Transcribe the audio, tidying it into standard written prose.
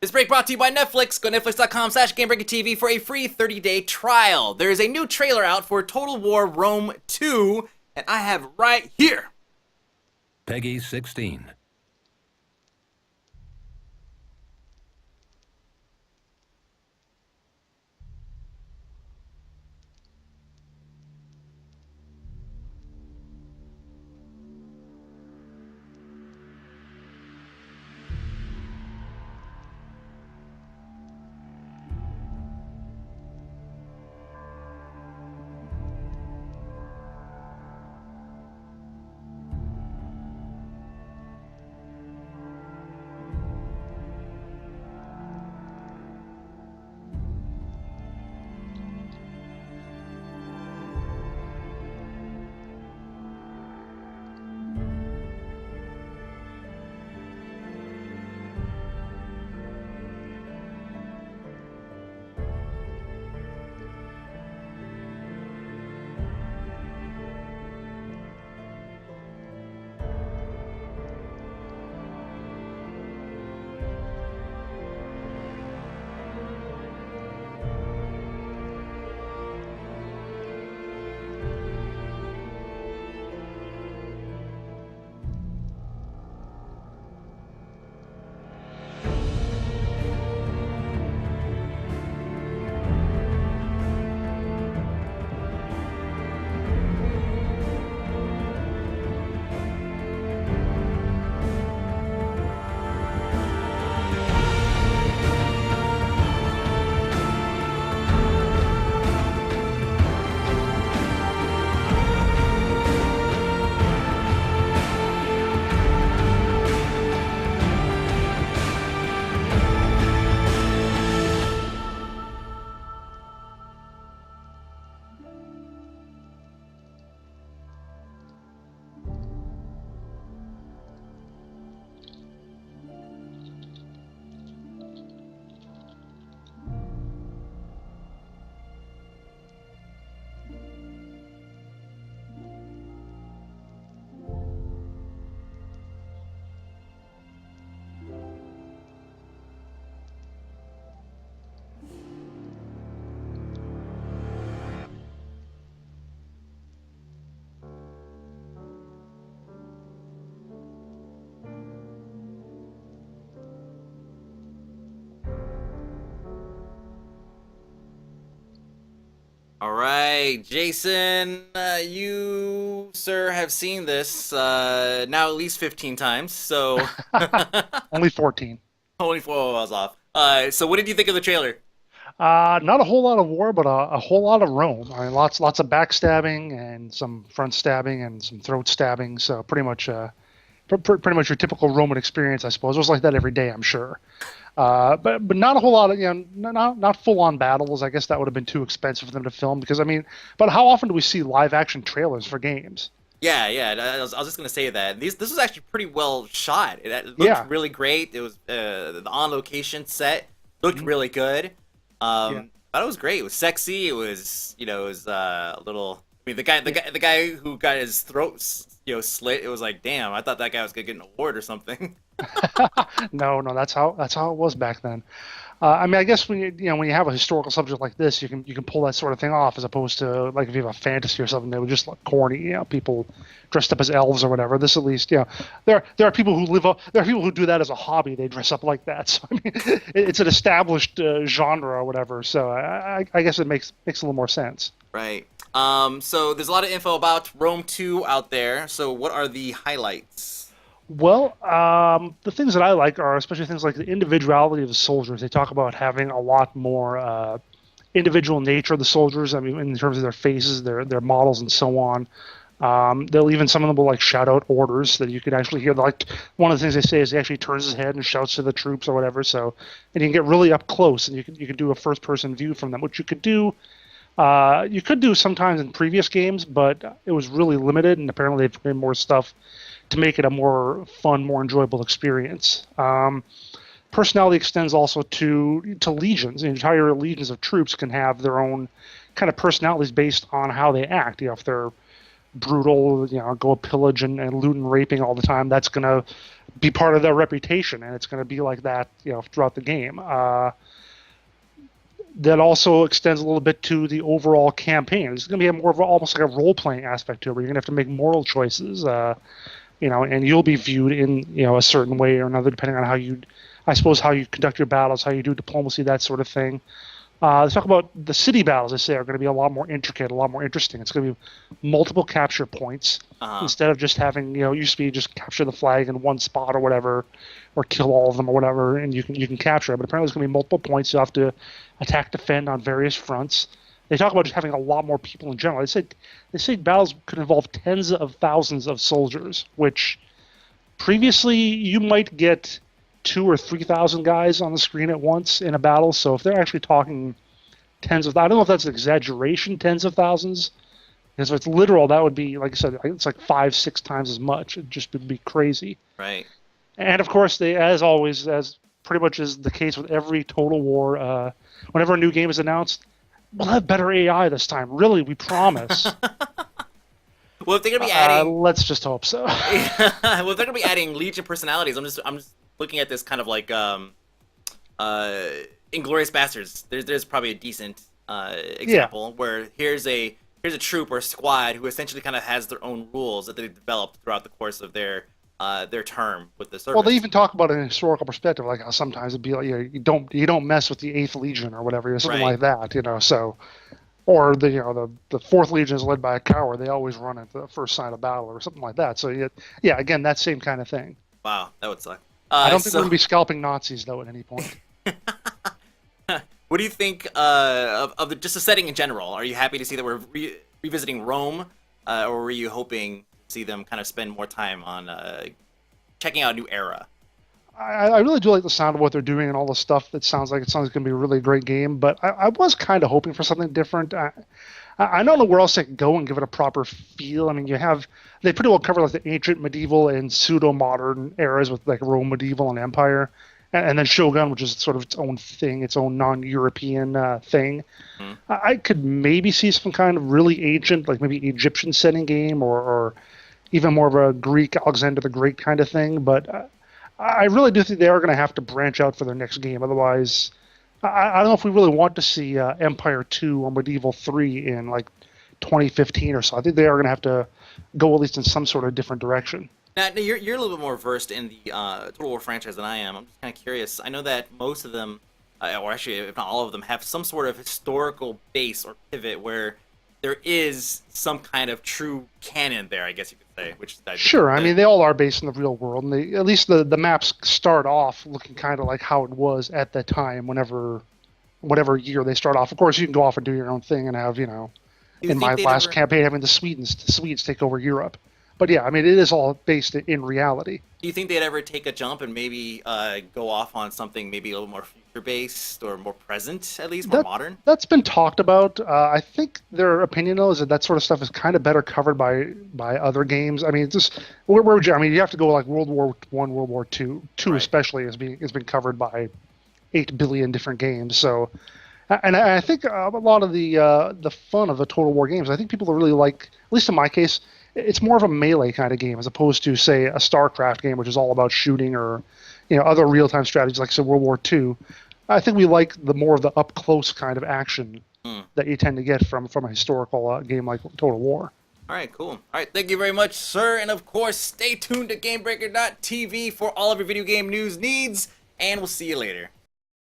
This break brought to you by Netflix. Go to netflix.com/GameBreakerTV for a free 30-day trial. There is a new trailer out for Total War Rome 2, and I have it right here. Peggy 16. All right, Jason, you, sir, have seen this now at least 15 times, so Only 14. only 4 I was off. So what did you think of the trailer? Not a whole lot of war, but a whole lot of Rome. I mean, lots of backstabbing and some front stabbing and some throat stabbing. So pretty much, pretty much your typical Roman experience, I suppose. It was like that every day, I'm sure. But not a whole lot of not full on battles. I guess that would have been too expensive for them to film because I mean, but how often do we see live action trailers for games? Yeah. I was just gonna say that this was actually pretty well shot. It looked Yeah, really great. It was the on location set looked mhm, really good. yeah. Thought it was great. It was sexy. It was it was a little. I mean, the guy who got his throat slit. It was like, damn. I thought that guy was gonna get an award or something. No, that's how it was back then. I mean, I guess when you have a historical subject like this, you can pull that sort of thing off as opposed to like if you have a fantasy or something that would just look corny, people dressed up as elves or whatever. This at least, there are people who there are people who do that as a hobby. They dress up like that. So I mean, it's an established genre or whatever. So I guess it makes a little more sense. Right. So there's a lot of info about Rome 2 out there. So what are the highlights? Well, the things that I like are especially things like the individuality of the soldiers. They talk about having a lot more individual nature of the soldiers. I mean, in terms of their faces, their models, and so on. They'll even some of them will like shout out orders that you could actually hear. Like one of the things they say is he actually turns his head and shouts to the troops or whatever. So, and you can get really up close and you can do a first person view from them, which you could do. You could do sometimes in previous games, but it was really limited, and apparently they've put in more stuff to make it a more fun, more enjoyable experience. Personality extends also to legions. The entire legions of troops can have their own kind of personalities based on how they act. If they're brutal, go pillage and loot and raping all the time, that's going to be part of their reputation, and it's going to be like that, throughout the game. That also extends a little bit to the overall campaign. It's going to be more of almost like a role-playing aspect to it, where you're going to have to make moral choices, and you'll be viewed in a certain way or another, depending on how you conduct your battles, how you do diplomacy, that sort of thing. Let's talk about the city battles. I say are going to be a lot more intricate, a lot more interesting. It's going to be multiple capture points instead of just having, used to be just capture the flag in one spot or whatever, or kill all of them or whatever, and you can capture it. But apparently, there's going to be multiple points. You have to attack, defend on various fronts. They talk about just having a lot more people in general. They say battles could involve tens of thousands of soldiers, which previously you might get 2,000 or 3,000 guys on the screen at once in a battle. So if they're actually talking tens of, I don't know if that's an exaggeration, tens of thousands. Because if it's literal, that would be, like I said, it's like 5-6 times as much. It just would be crazy. Right. And of course, they, as always, as pretty much is the case with every Total War, whenever a new game is announced, we'll have better AI this time. Really, we promise. Well, if they're gonna be adding, let's just hope so. well, if they're gonna be adding Legion personalities, I'm just looking at this kind of like Inglorious Bastards. There's probably a decent example where here's a troop or squad who essentially kind of has their own rules that they've developed throughout the course of their term with the service. Well, they even talk about it in a historical perspective, like how sometimes it'd be like, you don't mess with the 8th Legion or whatever, something like that, So, or the 4th Legion is led by a coward. They always run at the first sign of battle or something like that. So yeah, again, that same kind of thing. Wow, that would suck. I don't think we're gonna be scalping Nazis though at any point. What do you think of just the setting in general? Are you happy to see that we're revisiting Rome, or were you hoping to see them kind of spend more time on checking out a new era? I really do like the sound of what they're doing and all the stuff. It sounds like it's going to be a really great game, but I was kind of hoping for something different. I don't know where else they could go and give it a proper feel. I mean, they pretty well cover like the ancient, medieval, and pseudo-modern eras with like Rome, medieval, and Empire, and then Shogun, which is sort of its own thing, its own non-European thing. I could maybe see some kind of really ancient, like maybe Egyptian setting game, or even more of a Greek, Alexander the Great kind of thing, but I really do think they are going to have to branch out for their next game. Otherwise, I don't know if we really want to see Empire 2 or Medieval 3 in like 2015 or so. I think they are going to have to go at least in some sort of different direction. Now you're a little bit more versed in the Total War franchise than I am. I'm just kind of curious. I know that most of them, or actually if not all of them, have some sort of historical base or pivot where there is some kind of true canon there, I guess you could say. Sure, I mean, they all are based in the real world, and at least the maps start off looking kind of like how it was at the time, whatever year they start off. Of course, you can go off and do your own thing and have, in my last campaign, having the Swedes take over Europe. But yeah, I mean, it is all based in reality. Do you think they'd ever take a jump and maybe go off on something maybe a little more future-based or more present, at least, more modern? That's been talked about. I think their opinion, though, is that sort of stuff is kind of better covered by other games. I mean, where would you? I mean, you have to go like World War I, World War II, especially has been covered by 8 billion different games. So, and I think a lot of the fun of the Total War games, I think people really like, at least in my case, it's more of a melee kind of game as opposed to, say, a StarCraft game, which is all about shooting, or other real-time strategies like, say, World War II. I think we like the more of the up-close kind of action that you tend to get from a historical game like Total War. All right, cool. All right, thank you very much, sir. And, of course, stay tuned to GameBreaker.tv for all of your video game news needs, and we'll see you later.